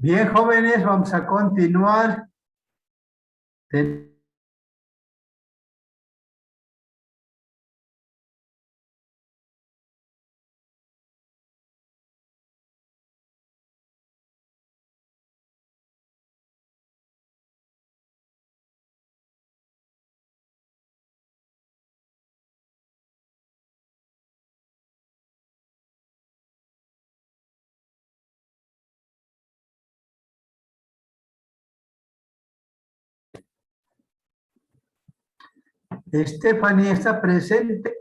Bien, jóvenes, vamos a continuar. Ten- Stephanie está presente.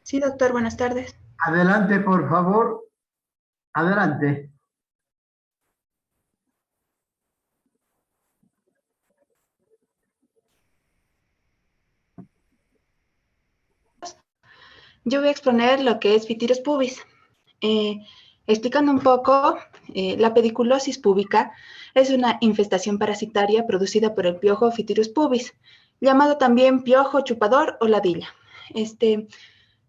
Sí, doctor, buenas tardes. Adelante, por favor. Adelante. Yo voy a exponer lo que es Pitiros pubis. Eh, Explicando un poco, la pediculosis púbica es una infestación parasitaria producida por el piojo Pitiros pubis, llamado también piojo chupador o ladilla.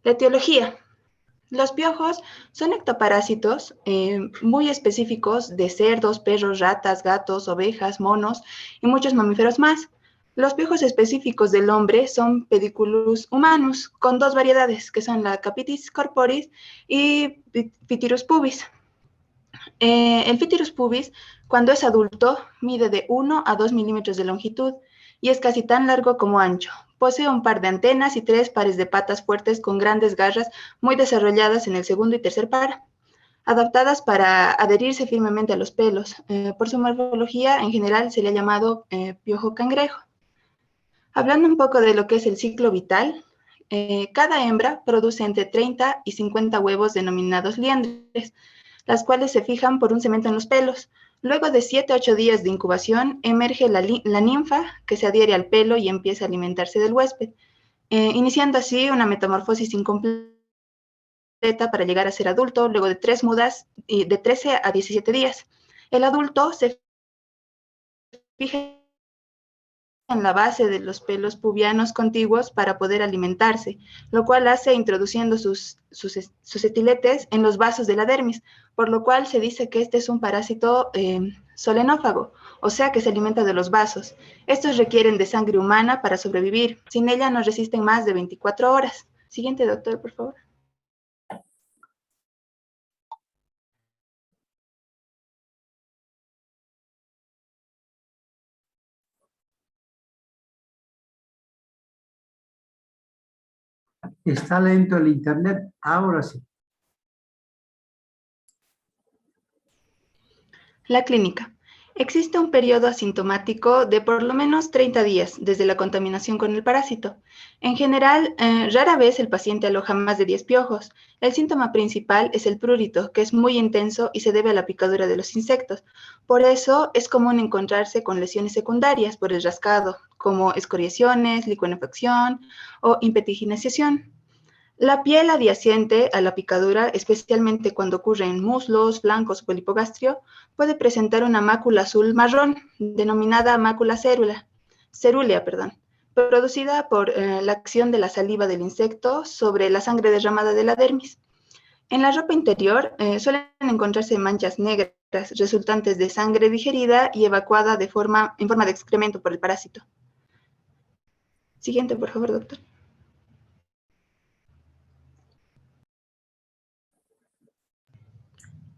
La etiología. Los piojos son ectoparásitos muy específicos de cerdos, perros, ratas, gatos, ovejas, monos y muchos mamíferos más. Los piojos específicos del hombre son Pediculus humanus, con dos variedades, que son la Capitis corporis y Pithyrus pubis. El Pithyrus pubis, cuando es adulto, mide de 1 a 2 milímetros de longitud y es casi tan largo como ancho. Posee un par de antenas y 3 pares de patas fuertes con grandes garras muy desarrolladas en el segundo y tercer par, adaptadas para adherirse firmemente a los pelos. Por su morfología, en general, se le ha llamado piojo cangrejo. Hablando un poco de lo que es el ciclo vital, cada hembra produce entre 30 y 50 huevos denominados liendres, las cuales se fijan por un cemento en los pelos. Luego de 7 a 8 días de incubación, emerge la ninfa, que se adhiere al pelo y empieza a alimentarse del huésped, iniciando así una metamorfosis incompleta para llegar a ser adulto luego de 3 mudas de 13 a 17 días. El adulto se fija en la base de los pelos pubianos contiguos para poder alimentarse, lo cual hace introduciendo sus estiletes en los vasos de la dermis, por lo cual se dice que este es un parásito solenófago, o sea que se alimenta de los vasos. Estos requieren de sangre humana para sobrevivir, sin ella no resisten más de 24 horas. Siguiente, doctor, por favor. Está lento el internet. Ahora sí. La clínica. Existe un periodo asintomático de por lo menos 30 días desde la contaminación con el parásito. En general, rara vez el paciente aloja más de 10 piojos. El síntoma principal es el prurito, que es muy intenso y se debe a la picadura de los insectos. Por eso es común encontrarse con lesiones secundarias por el rascado, como escoriaciones, licuenefacción o impetiginación. La piel adyacente a la picadura, especialmente cuando ocurre en muslos, flancos o polipogastrio, puede presentar una mácula azul marrón, denominada mácula cerúlea, producida por la acción de la saliva del insecto sobre la sangre derramada de la dermis. En la ropa interior suelen encontrarse manchas negras resultantes de sangre digerida y evacuada en forma de excremento por el parásito. Siguiente, por favor, doctor.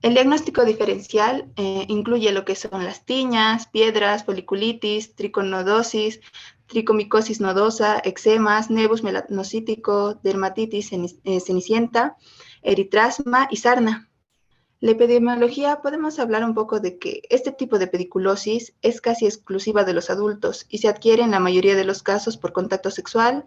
El diagnóstico diferencial incluye lo que son las tiñas, piedras, foliculitis, triconodosis, tricomicosis nodosa, eczemas, nevus melanocítico, dermatitis cenicienta, eritrasma y sarna. La epidemiología, podemos hablar un poco de que este tipo de pediculosis es casi exclusiva de los adultos y se adquiere en la mayoría de los casos por contacto sexual.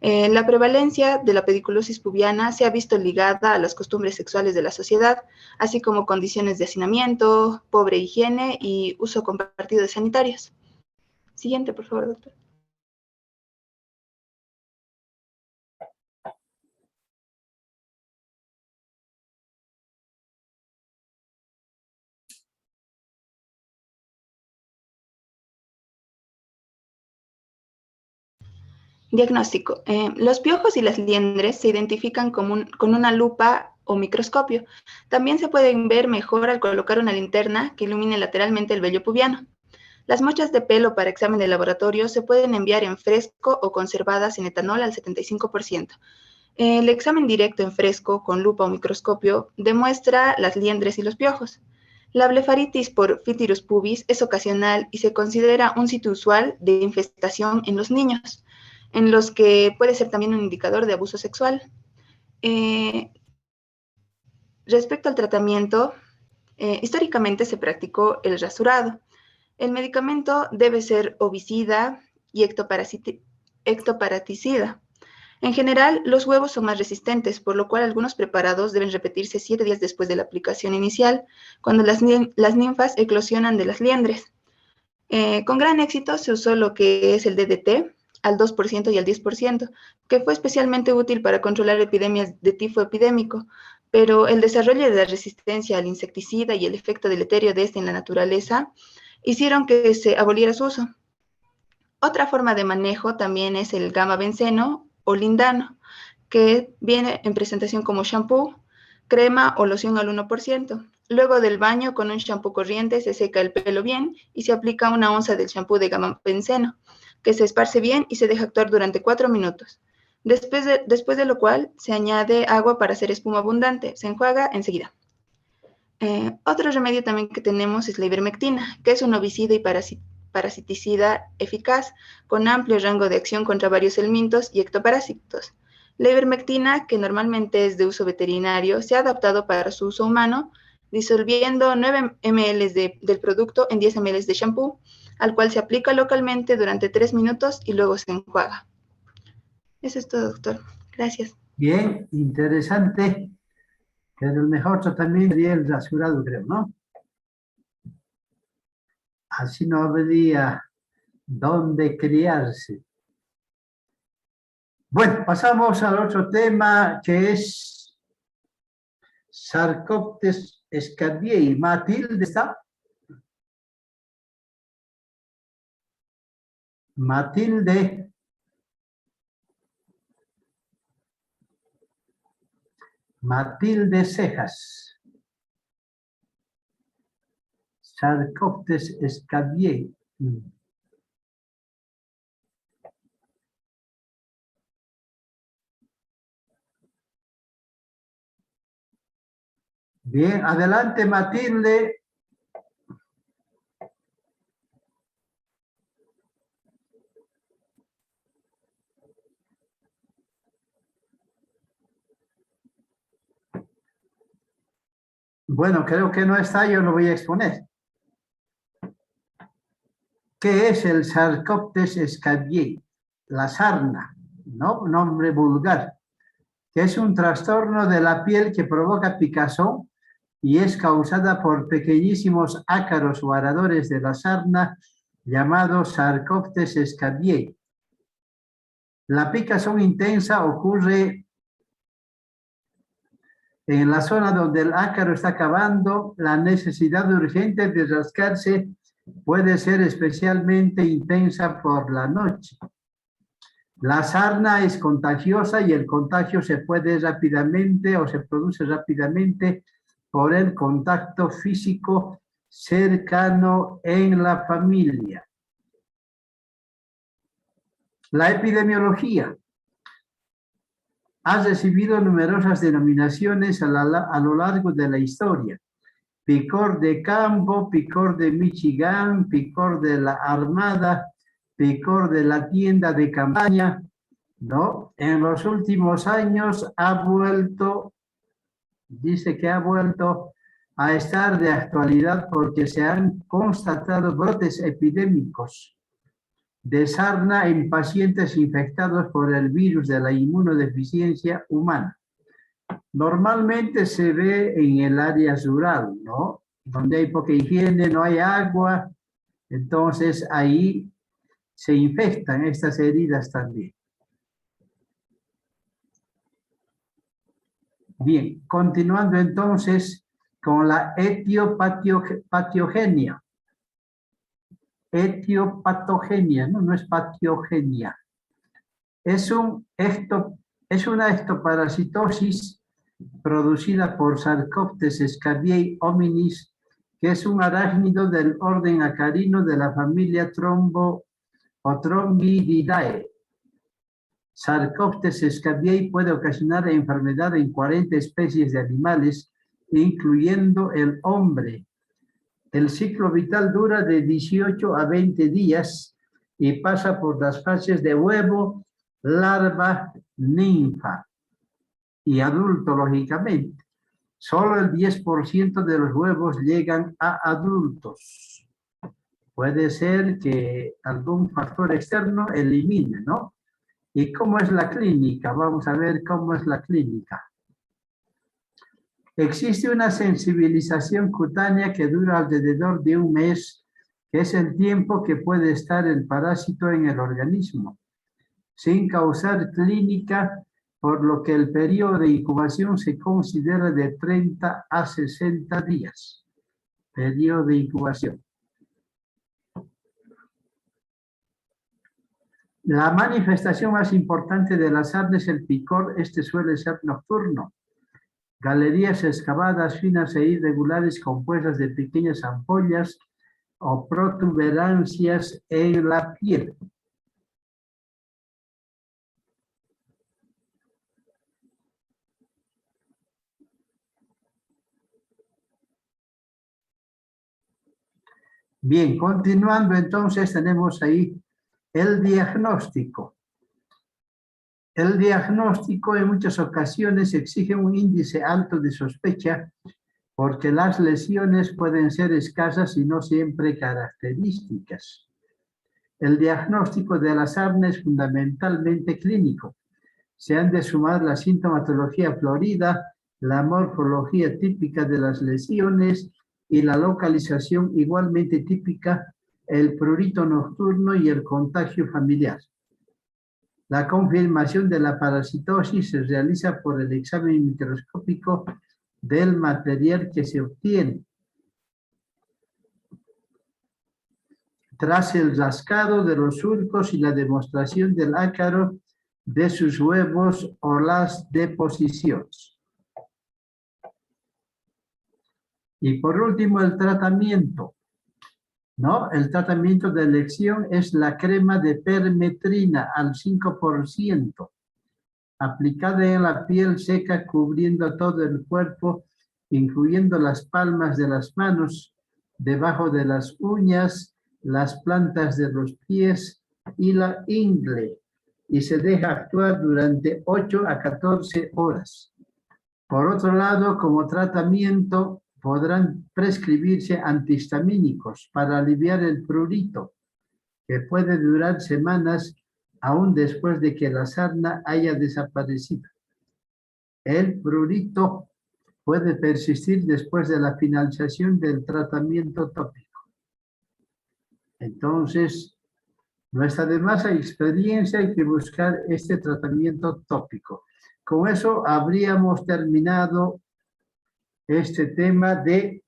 La prevalencia de la pediculosis pubiana se ha visto ligada a las costumbres sexuales de la sociedad, así como condiciones de hacinamiento, pobre higiene y uso compartido de sanitarios. Siguiente, por favor, doctor. Diagnóstico. Los piojos y las liendres se identifican con una lupa o microscopio. También se pueden ver mejor al colocar una linterna que ilumine lateralmente el vello pubiano. Las muestras de pelo para examen de laboratorio se pueden enviar en fresco o conservadas en etanol al 75%. El examen directo en fresco con lupa o microscopio demuestra las liendres y los piojos. La blefaritis por Phytirus pubis es ocasional y se considera un sitio usual de infestación en los niños, en los que puede ser también un indicador de abuso sexual. Respecto al tratamiento, históricamente se practicó el rasurado. El medicamento debe ser ovicida y ectoparaticida. En general, los huevos son más resistentes, por lo cual algunos preparados deben repetirse 7 días después de la aplicación inicial, cuando las ninfas eclosionan de las liendres. Con gran éxito se usó lo que es el DDT al 2% y al 10%, que fue especialmente útil para controlar epidemias de tifo epidémico, pero el desarrollo de la resistencia al insecticida y el efecto deleterio de este en la naturaleza hicieron que se aboliera su uso. Otra forma de manejo también es el gamma-benceno o lindano, que viene en presentación como shampoo, crema o loción al 1%. Luego del baño con un shampoo corriente se seca el pelo bien y se aplica una onza del shampoo de gamma-benceno, que se esparce bien y se deja actuar durante 4 minutos. Después de lo cual se añade agua para hacer espuma abundante. Se enjuaga enseguida. Otro remedio también que tenemos es la ivermectina, que es un ovicida y parasiticida eficaz, con amplio rango de acción contra varios helmintos y ectoparásitos. La ivermectina, que normalmente es de uso veterinario, se ha adaptado para su uso humano, disolviendo 9 ml del producto en 10 ml de shampoo, al cual se aplica localmente durante 3 minutos y luego se enjuaga. Eso es todo, doctor. Gracias. Bien, interesante. Pero el mejor tratamiento sería el rasurado, creo, ¿no? Así no habría dónde criarse. Bueno, pasamos al otro tema que es Sarcoptes escabiei. Matilde está. Matilde. Matilde Cejas. Sarcoptes escabiei. Bien, adelante Matilde. Bueno, creo que no está, yo lo voy a exponer. ¿Qué es el Sarcoptes escabiei? La sarna, ¿no? Nombre vulgar, que es un trastorno de la piel que provoca picazón y es causada por pequeñísimos ácaros o aradores de la sarna llamados Sarcoptes escabiei. La picazón intensa ocurre en la zona donde el ácaro está cavando. La necesidad urgente de rascarse puede ser especialmente intensa por la noche. La sarna es contagiosa y el contagio se puede rápidamente o se produce rápidamente por el contacto físico cercano en la familia. La epidemiología ha recibido numerosas denominaciones a lo largo de la historia. Picor de campo, picor de Michigan, picor de la Armada, picor de la tienda de campaña, ¿no? En los últimos años dice que ha vuelto a estar de actualidad porque se han constatado brotes epidémicos de sarna en pacientes infectados por el virus de la inmunodeficiencia humana. Normalmente se ve en el área rural, ¿no? Donde hay poca higiene, no hay agua, entonces ahí se infectan estas heridas también. Bien, continuando entonces con la etiopatogenia. Etiopatogenia, no es patogenia. Es una ectoparasitosis producida por Sarcoptes scabiei hominis, que es un arácnido del orden acarino de la familia Trombidae. Sarcoptes scabiei puede ocasionar enfermedad en 40 especies de animales, incluyendo el hombre. El ciclo vital dura de 18 a 20 días y pasa por las fases de huevo, larva, ninfa y adulto, lógicamente. Solo el 10% de los huevos llegan a adultos. Puede ser que algún factor externo elimine, ¿no? ¿Y cómo es la clínica? Vamos a ver cómo es la clínica. Existe una sensibilización cutánea que dura alrededor de un mes, que es el tiempo que puede estar el parásito en el organismo, sin causar clínica, por lo que el periodo de incubación se considera de 30 a 60 días. Periodo de incubación. La manifestación más importante de la sarna es el picor. Este suele ser nocturno. Galerías excavadas, finas e irregulares, compuestas de pequeñas ampollas o protuberancias en la piel. Bien, continuando entonces tenemos ahí el diagnóstico. El diagnóstico en muchas ocasiones exige un índice alto de sospecha porque las lesiones pueden ser escasas y no siempre características. El diagnóstico de la sarna es fundamentalmente clínico. Se han de sumar la sintomatología florida, la morfología típica de las lesiones y la localización igualmente típica, el prurito nocturno y el contagio familiar. La confirmación de la parasitosis se realiza por el examen microscópico del material que se obtiene. Tras el rascado de los surcos y la demostración del ácaro de sus huevos o las deposiciones. Y por último, el tratamiento. ¿No? El tratamiento de elección es la crema de permetrina al 5%, aplicada en la piel seca cubriendo todo el cuerpo, incluyendo las palmas de las manos, debajo de las uñas, las plantas de los pies y la ingle, y se deja actuar durante 8 a 14 horas. Por otro lado, como tratamiento, podrán prescribirse antihistamínicos para aliviar el prurito, que puede durar semanas aún después de que la sarna haya desaparecido. El prurito puede persistir después de la finalización del tratamiento tópico. Entonces, no está de más, hay experiencia, hay que buscar este tratamiento tópico. Con eso habríamos terminado este tema de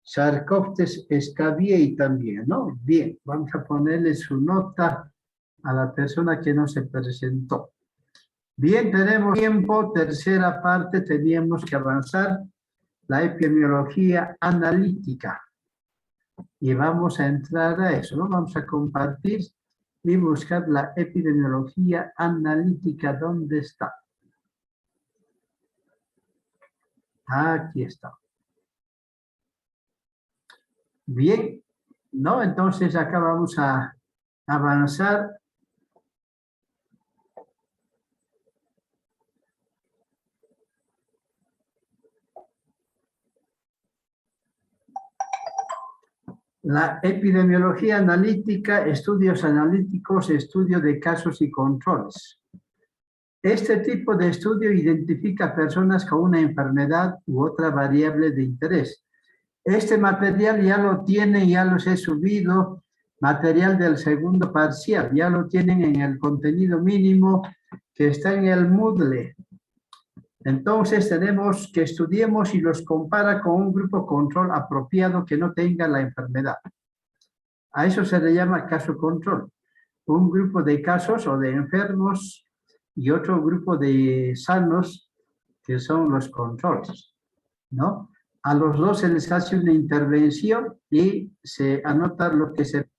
Sarcoptes scabiei también, ¿no? Bien, vamos a ponerle su nota a la persona que no se presentó. Bien, tenemos tiempo, tercera parte, teníamos que avanzar la epidemiología analítica. Y vamos a entrar a eso, ¿no? Vamos a compartir y buscar la epidemiología analítica. ¿Dónde está? Aquí está. Bien, ¿no? Entonces acá vamos a avanzar. La epidemiología analítica, estudios analíticos, estudio de casos y controles. Este tipo de estudio identifica personas con una enfermedad u otra variable de interés. Este material ya lo tienen, ya los he subido, material del segundo parcial, ya lo tienen en el contenido mínimo que está en el Moodle. Entonces tenemos que estudiemos y los compara con un grupo control apropiado que no tenga la enfermedad. A eso se le llama caso control. un grupo de casos o de enfermos y otro grupo de sanos, que son los controles, ¿no? A los dos se les hace una intervención y se anota lo que se,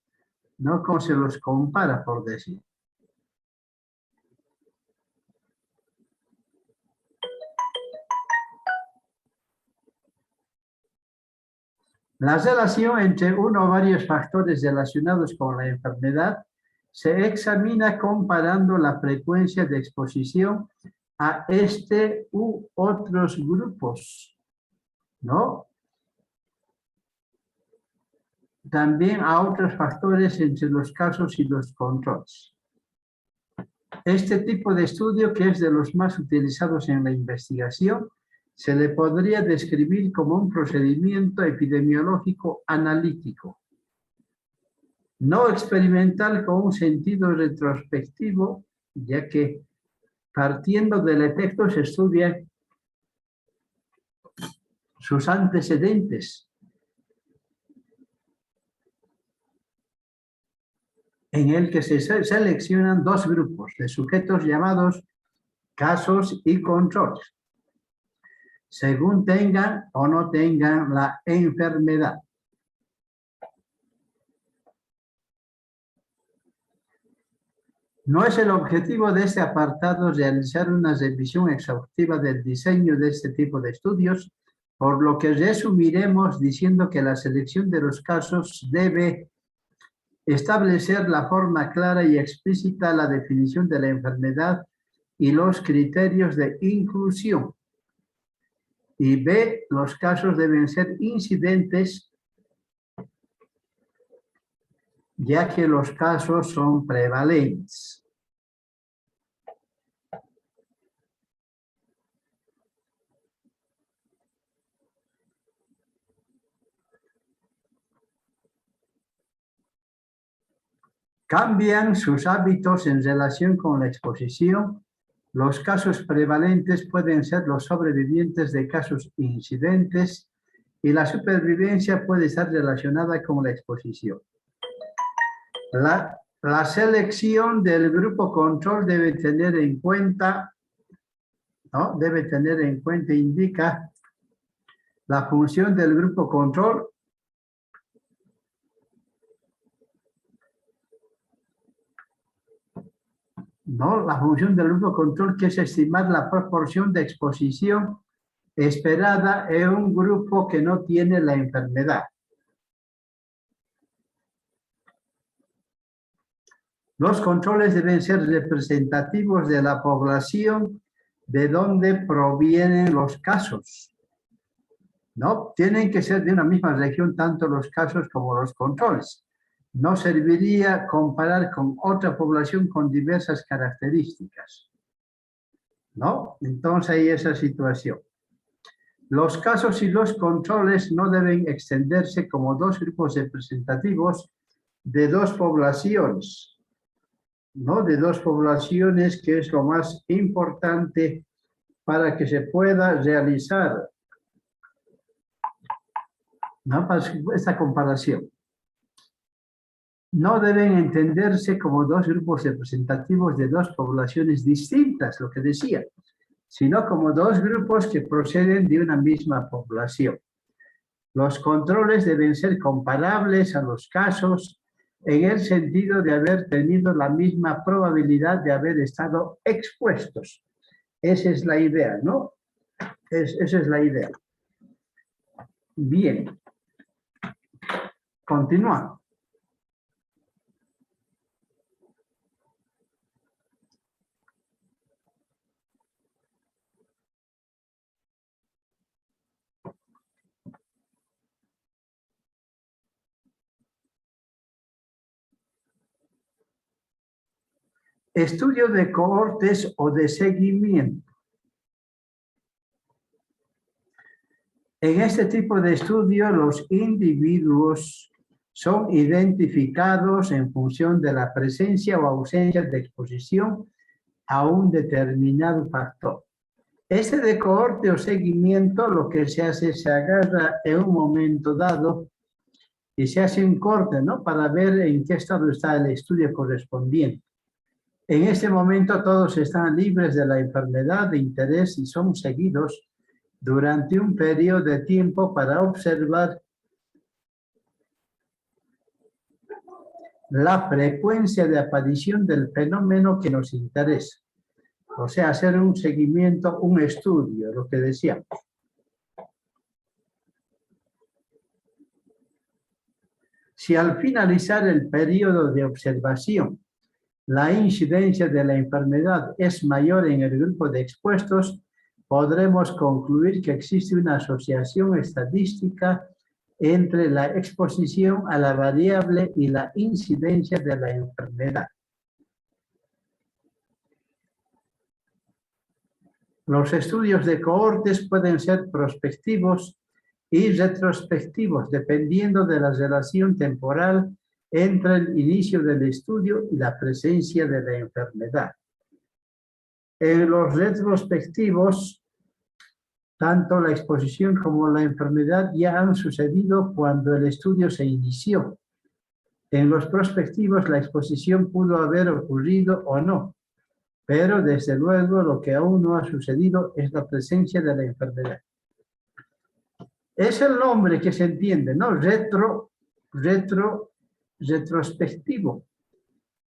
¿no? Cómo se los compara, por decir. La relación entre uno o varios factores relacionados con la enfermedad se examina comparando la frecuencia de exposición a este u otros grupos, ¿no? También a otros factores entre los casos y los controles. Este tipo de estudio, que es de los más utilizados en la investigación, se le podría describir como un procedimiento epidemiológico analítico, no experimental con un sentido retrospectivo, ya que partiendo del efecto se estudia sus antecedentes, en el que se seleccionan dos grupos de sujetos llamados casos y controles, según tengan o no tengan la enfermedad. No es el objetivo de este apartado realizar una revisión exhaustiva del diseño de este tipo de estudios, por lo que resumiremos diciendo que la selección de los casos debe establecer la forma clara y explícita, la definición de la enfermedad y los criterios de inclusión. Y B, los casos deben ser incidentes, ya que los casos son prevalentes. Cambian sus hábitos en relación con la exposición. Los casos prevalentes pueden ser los sobrevivientes de casos incidentes y la supervivencia puede estar relacionada con la exposición. La selección del grupo control debe tener en cuenta, ¿no? Debe tener en cuenta, indica la función del grupo control. No, la función del grupo control, que es estimar la proporción de exposición esperada en un grupo que no tiene la enfermedad. Los controles deben ser representativos de la población de donde provienen los casos, ¿no? Tienen que ser de una misma región tanto los casos como los controles. No serviría comparar con otra población con diversas características, ¿no? Entonces hay esa situación. Los casos y los controles no deben extenderse como dos grupos representativos de dos poblaciones, ¿no? De dos poblaciones, que es lo más importante para que se pueda realizar, ¿no? Esta comparación. No deben entenderse como dos grupos representativos de dos poblaciones distintas, lo que decía, sino como dos grupos que proceden de una misma población. Los controles deben ser comparables a los casos en el sentido de haber tenido la misma probabilidad de haber estado expuestos. Esa es la idea, ¿no? Esa es la idea. Bien. Continúa. Estudio de cohortes o de seguimiento. En este tipo de estudio, los individuos son identificados en función de la presencia o ausencia de exposición a un determinado factor. Este de cohorte o seguimiento, lo que se hace es se agarra en un momento dado y se hace un corte, ¿no? Para ver en qué estado está el estudio correspondiente. En este momento todos están libres de la enfermedad de interés y son seguidos durante un periodo de tiempo para observar la frecuencia de aparición del fenómeno que nos interesa. O sea, hacer un seguimiento, un estudio, lo que decíamos. Si al finalizar el periodo de observación la incidencia de la enfermedad es mayor en el grupo de expuestos, podremos concluir que existe una asociación estadística entre la exposición a la variable y la incidencia de la enfermedad. Los estudios de cohortes pueden ser prospectivos y retrospectivos, dependiendo de la relación temporal entre el inicio del estudio y la presencia de la enfermedad. En los retrospectivos, tanto la exposición como la enfermedad ya han sucedido cuando el estudio se inició. En los prospectivos, la exposición pudo haber ocurrido o no, pero desde luego lo que aún no ha sucedido es la presencia de la enfermedad. Es el nombre que se entiende, ¿no? Retrospectivo.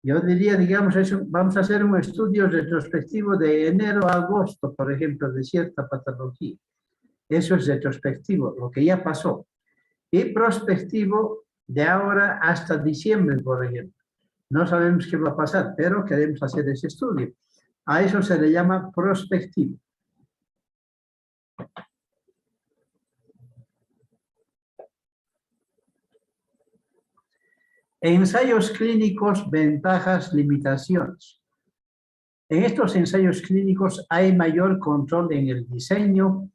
Yo diría, digamos, vamos a hacer un estudio retrospectivo de enero a agosto, por ejemplo, de cierta patología. Eso es retrospectivo, lo que ya pasó. Y prospectivo de ahora hasta diciembre, por ejemplo. No sabemos qué va a pasar, pero queremos hacer ese estudio. A eso se le llama prospectivo. Ensayos clínicos, ventajas, limitaciones. En estos ensayos clínicos hay mayor control en el diseño,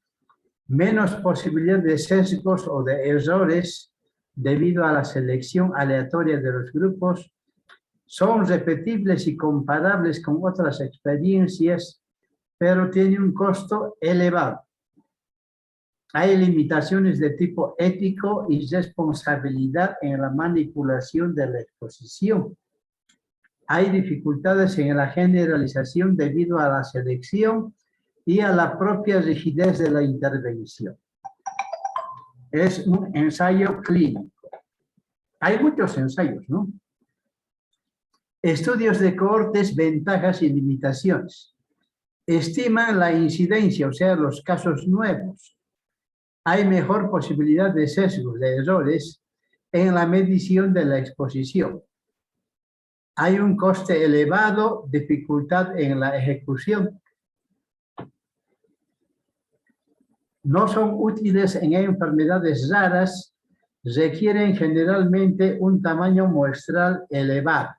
menos posibilidad de sesgos o de errores debido a la selección aleatoria de los grupos, son repetibles y comparables con otras experiencias, pero tienen un costo elevado. Hay limitaciones de tipo ético y responsabilidad en la manipulación de la exposición. Hay dificultades en la generalización debido a la selección y a la propia rigidez de la intervención. Es un ensayo clínico. Hay muchos ensayos, ¿no? Estudios de cohortes, ventajas y limitaciones. Estiman la incidencia, o sea, los casos nuevos. Hay mejor posibilidad de sesgos, de errores, en la medición de la exposición. Hay un coste elevado, dificultad en la ejecución. No son útiles en enfermedades raras, requieren generalmente un tamaño muestral elevado.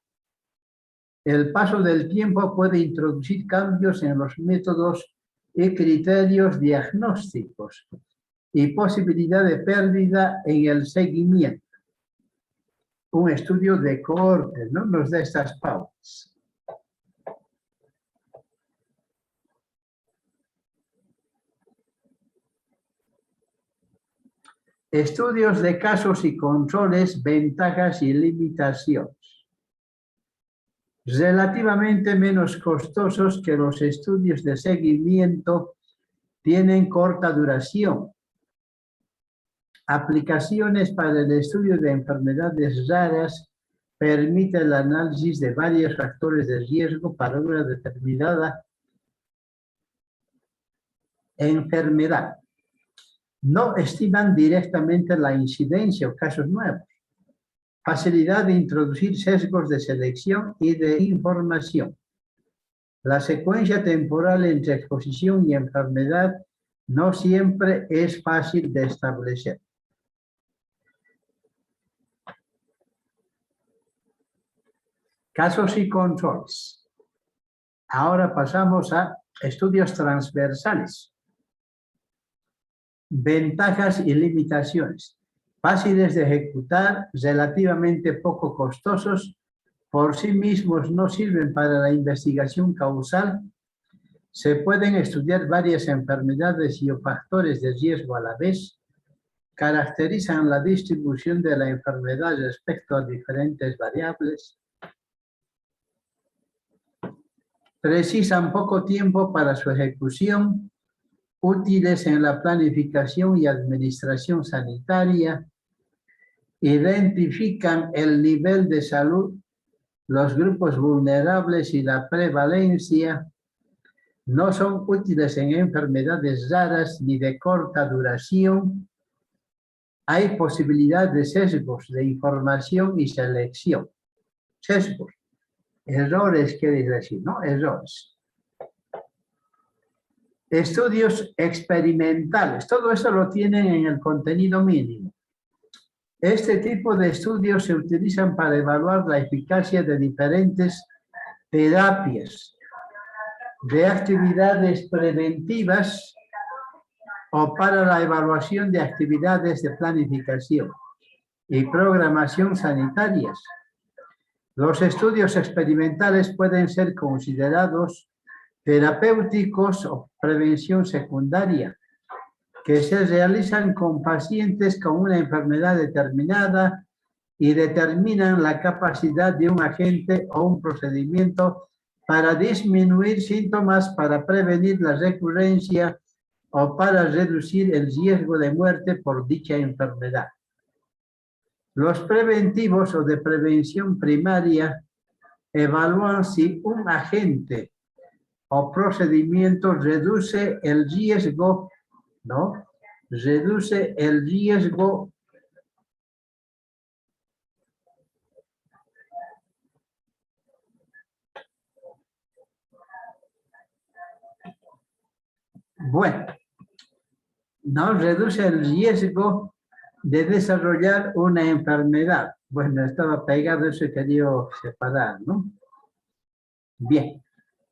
El paso del tiempo puede introducir cambios en los métodos y criterios diagnósticos y posibilidad de pérdida en el seguimiento. Un estudio de cohortes, ¿no? Nos da estas pautas. Estudios de casos y controles, ventajas y limitaciones. Relativamente menos costosos que los estudios de seguimiento, tienen corta duración. Aplicaciones para el estudio de enfermedades raras permite el análisis de varios factores de riesgo para una determinada enfermedad. No estiman directamente la incidencia o casos nuevos. Facilidad de introducir sesgos de selección y de información. La secuencia temporal entre exposición y enfermedad no siempre es fácil de establecer. Casos y controles. Ahora pasamos a estudios transversales. Ventajas y limitaciones. Fáciles de ejecutar, relativamente poco costosos, por sí mismos no sirven para la investigación causal. Se pueden estudiar varias enfermedades y o factores de riesgo a la vez. caracterizan la distribución de la enfermedad respecto a diferentes variables, precisan poco tiempo para su ejecución, útiles en la planificación y administración sanitaria, identifican el nivel de salud, los grupos vulnerables y la prevalencia, no son útiles en enfermedades raras ni de corta duración, hay posibilidad de sesgos de información y selección. Sesgos. Errores quiere decir, ¿no? Errores. Estudios experimentales. Todo eso lo tienen en el contenido mínimo. Este tipo de estudios se utilizan para evaluar la eficacia de diferentes terapias, de actividades preventivas o para la evaluación de actividades de planificación y programación sanitarias. Los estudios experimentales pueden ser considerados terapéuticos o prevención secundaria, que se realizan con pacientes con una enfermedad determinada y determinan la capacidad de un agente o un procedimiento para disminuir síntomas, para prevenir la recurrencia o para reducir el riesgo de muerte por dicha enfermedad. Los preventivos o de prevención primaria evalúan si un agente o procedimiento reduce el riesgo, ¿no? Reduce el riesgo reduce el riesgo de desarrollar una enfermedad. Bueno, estaba pegado eso y quería separar, ¿no? Bien.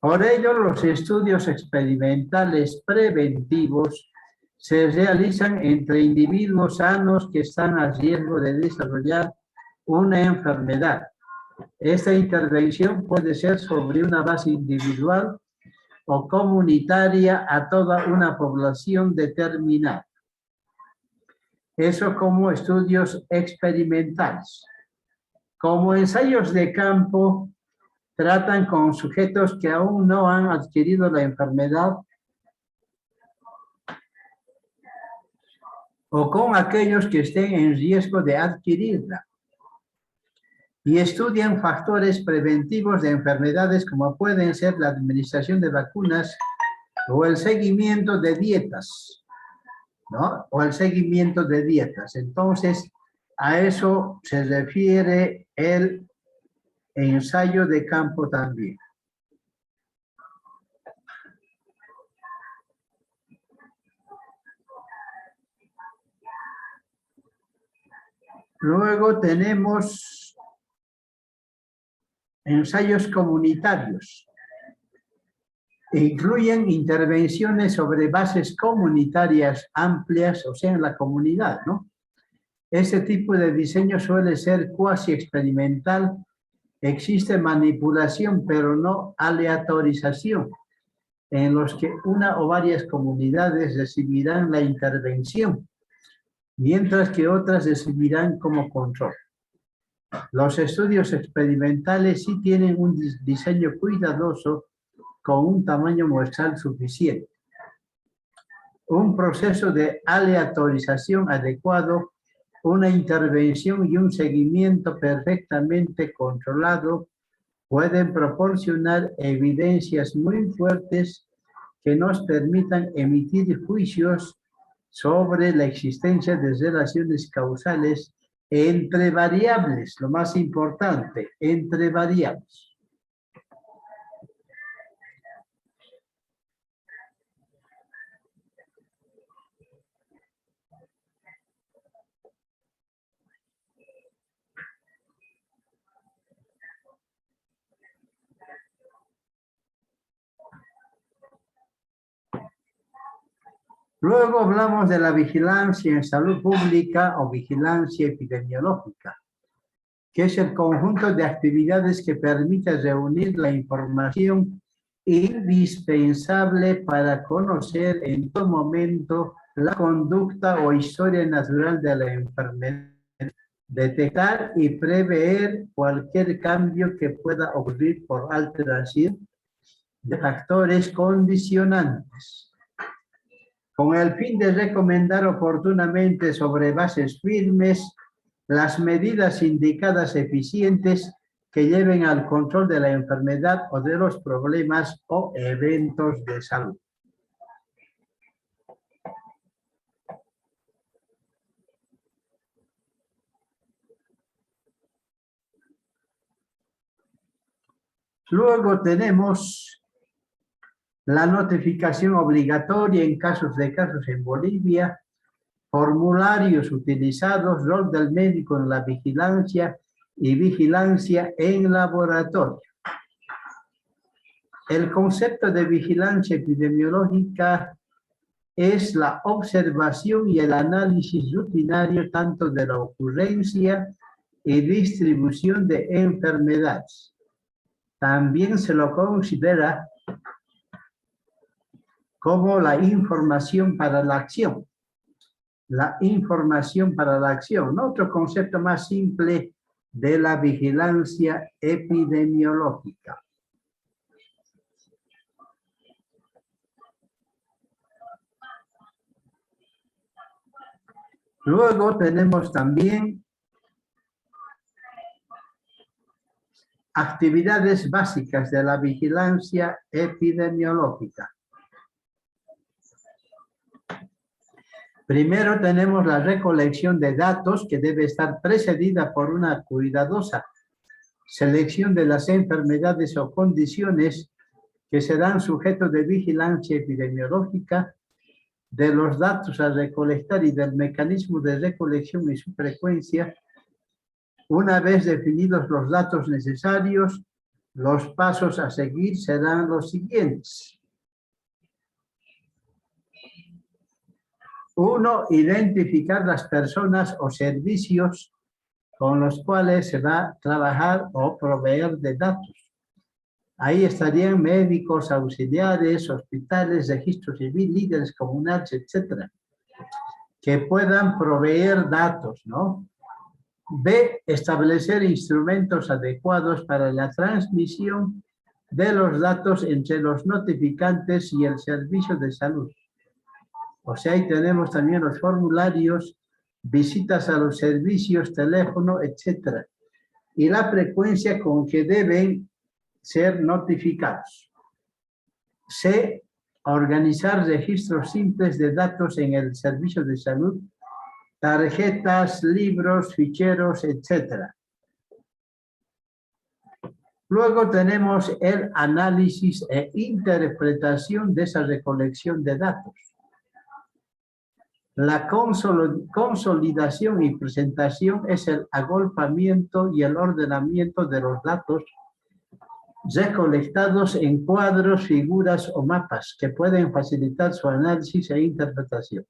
Por ello, los estudios experimentales preventivos se realizan entre individuos sanos que están a riesgo de desarrollar una enfermedad. Esta intervención puede ser sobre una base individual o comunitaria a toda una población determinada. Eso como estudios experimentales. Como ensayos de campo, tratan con sujetos que aún no han adquirido la enfermedad o con aquellos que estén en riesgo de adquirirla. Y estudian factores preventivos de enfermedades como pueden ser la administración de vacunas o el seguimiento de dietas, ¿no? O el seguimiento de dietas. Entonces, a eso se refiere el ensayo de campo también. Luego tenemos ensayos comunitarios. Incluyen intervenciones sobre bases comunitarias amplias, o sea, en la comunidad, ¿no? Ese tipo de diseño suele ser cuasi experimental. Existe manipulación, pero no aleatorización, en los que una o varias comunidades recibirán la intervención, mientras que otras recibirán como control. Los estudios experimentales sí tienen un diseño cuidadoso con un tamaño muestral suficiente. Un proceso de aleatorización adecuado, una intervención y un seguimiento perfectamente controlado pueden proporcionar evidencias muy fuertes que nos permitan emitir juicios sobre la existencia de relaciones causales entre variables, lo más importante, entre variables. Luego hablamos de la vigilancia en salud pública o vigilancia epidemiológica, que es el conjunto de actividades que permite reunir la información indispensable para conocer en todo momento la conducta o historia natural de la enfermedad, detectar y prever cualquier cambio que pueda ocurrir por alteración de factores condicionantes, con el fin de recomendar oportunamente sobre bases firmes las medidas indicadas eficientes que lleven al control de la enfermedad o de los problemas o eventos de salud. Luego tenemos la notificación obligatoria en casos en Bolivia, formularios utilizados, rol del médico en la vigilancia y vigilancia en laboratorio. El concepto de vigilancia epidemiológica es la observación y el análisis rutinario tanto de la ocurrencia y distribución de enfermedades. También se lo considera como la información para la acción. La información para la acción, otro concepto más simple de la vigilancia epidemiológica. Luego tenemos también actividades básicas de la vigilancia epidemiológica. Primero tenemos la recolección de datos que debe estar precedida por una cuidadosa selección de las enfermedades o condiciones que serán sujeto de vigilancia epidemiológica, de los datos a recolectar y del mecanismo de recolección y su frecuencia. Una vez definidos los datos necesarios, los pasos a seguir serán los siguientes. 1. Identificar las personas o servicios con los cuales se va a trabajar o proveer de datos. Ahí estarían médicos, auxiliares, hospitales, registro civil, líderes comunales, etcétera, que puedan proveer datos, ¿no? B. Establecer instrumentos adecuados para la transmisión de los datos entre los notificantes y el servicio de salud. O sea, ahí tenemos también los formularios, visitas a los servicios, teléfono, etcétera. Y la frecuencia con que deben ser notificados. C. Organizar registros simples de datos en el servicio de salud, tarjetas, libros, ficheros, etcétera. Luego tenemos el análisis e interpretación de esa recolección de datos. La consolidación y presentación es el agolpamiento y el ordenamiento de los datos recolectados en cuadros, figuras o mapas que pueden facilitar su análisis e interpretación.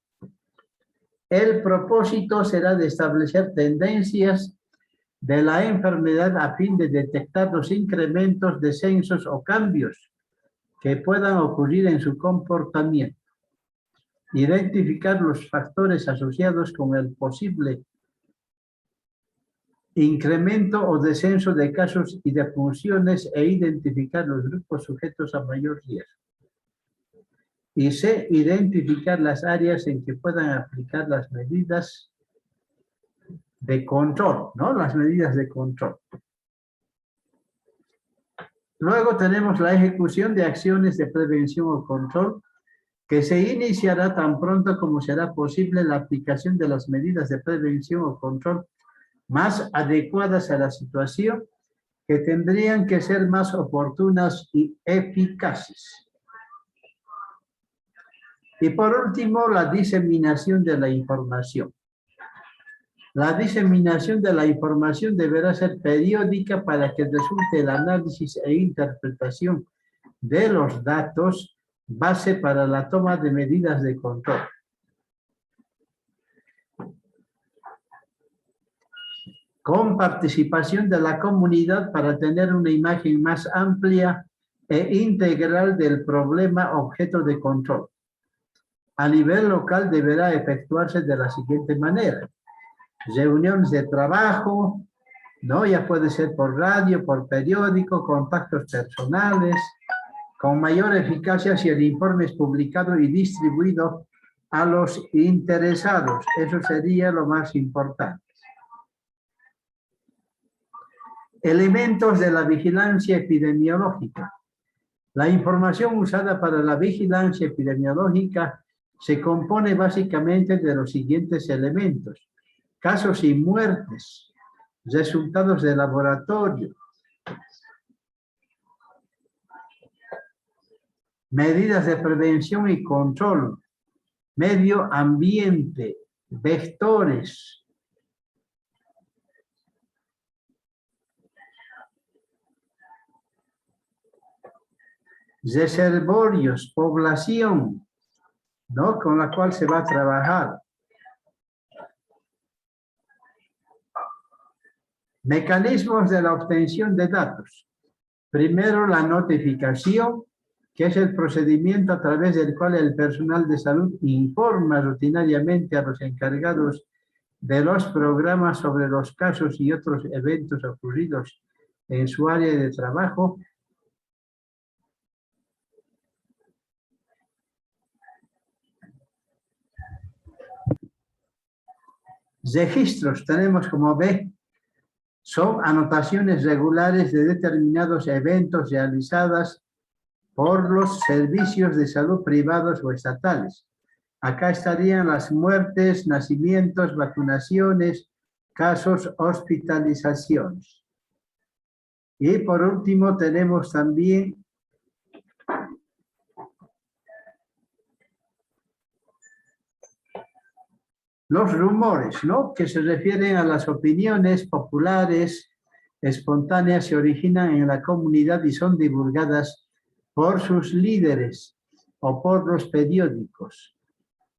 El propósito será de establecer tendencias de la enfermedad a fin de detectar los incrementos, descensos o cambios que puedan ocurrir en su comportamiento. Identificar los factores asociados con el posible incremento o descenso de casos y de funciones e identificar los grupos sujetos a mayor riesgo. Y C, identificar las áreas en que puedan aplicar las medidas de control, ¿no? Las medidas de control. Luego tenemos la ejecución de acciones de prevención o control, que se iniciará tan pronto como será posible la aplicación de las medidas de prevención o control más adecuadas a la situación, que tendrían que ser más oportunas y eficaces. Y por último, la diseminación de la información. La diseminación de la información deberá ser periódica para que resulte el análisis e interpretación de los datos base para la toma de medidas de control. Con participación de la comunidad para tener una imagen más amplia e integral del problema objeto de control. a nivel local deberá efectuarse de la siguiente manera. Reuniones de trabajo, ¿no? Ya puede ser por radio, por periódico, contactos personales, con mayor eficacia si el informe es publicado y distribuido a los interesados. Eso sería lo más importante. Elementos de la vigilancia epidemiológica. La información usada para la vigilancia epidemiológica se compone básicamente de los siguientes elementos: casos y muertes, resultados de laboratorio, medidas de prevención y control, medio ambiente, vectores, reservorios, población, ¿no? Con la cual se va a trabajar. Mecanismos de la obtención de datos. Primero, la notificación, que es el procedimiento a través del cual el personal de salud informa rutinariamente a los encargados de los programas sobre los casos y otros eventos ocurridos en su área de trabajo. Registros, tenemos como ve, son anotaciones regulares de determinados eventos realizadas por los servicios de salud privados o estatales. Acá estarían las muertes, nacimientos, vacunaciones, casos, hospitalizaciones. Y por último tenemos también los rumores, ¿no? Que se refieren a las opiniones populares, espontáneas, se originan en la comunidad y son divulgadas por sus líderes o por los periódicos.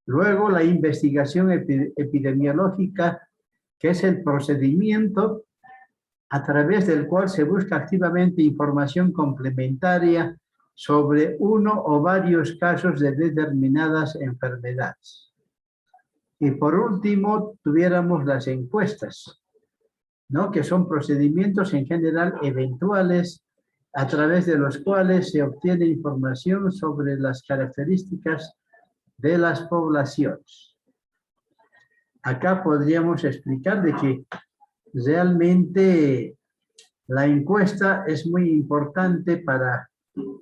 Luego, la investigación epidemiológica, que es el procedimiento a través del cual se busca activamente información complementaria sobre uno o varios casos de determinadas enfermedades. Y por último, tuviéramos las encuestas, ¿no? Que son procedimientos en general eventuales a través de los cuales se obtiene información sobre las características de las poblaciones. Acá podríamos explicar de que realmente la encuesta es muy importante para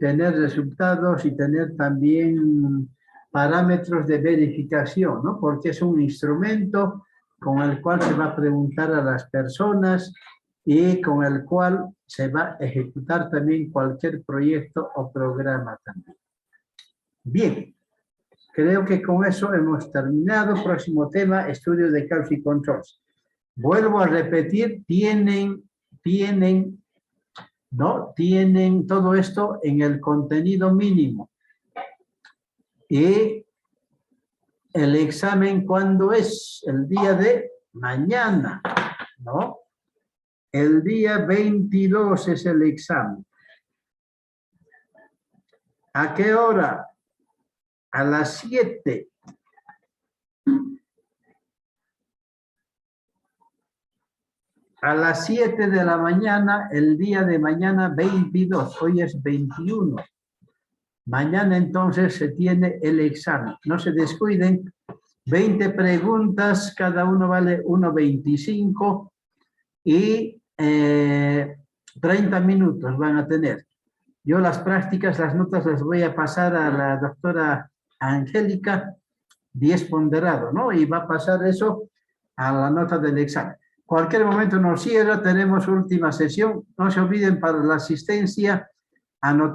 tener resultados y tener también parámetros de verificación, ¿no? Porque es un instrumento con el cual se va a preguntar a las personas y con el cual se va a ejecutar también cualquier proyecto o programa también. Bien, creo que con eso hemos terminado. Próximo tema, estudio de causa y control. Vuelvo a repetir, tienen todo esto en el contenido mínimo. Y el examen, ¿cuándo es? El día de mañana, ¿no? El día 22 es el examen. ¿A qué hora? A las 7. A las 7 de la mañana, el día de mañana 22. Hoy es 21. Mañana entonces se tiene el examen. No se descuiden. 20 preguntas, cada uno vale 1.25 y 30 minutos van a tener. Yo las prácticas, las notas las voy a pasar a la doctora Angélica, 10 ponderado, ¿no? Y va a pasar eso a la nota del examen. Cualquier momento nos cierra, tenemos última sesión. No se olviden para la asistencia, anotar.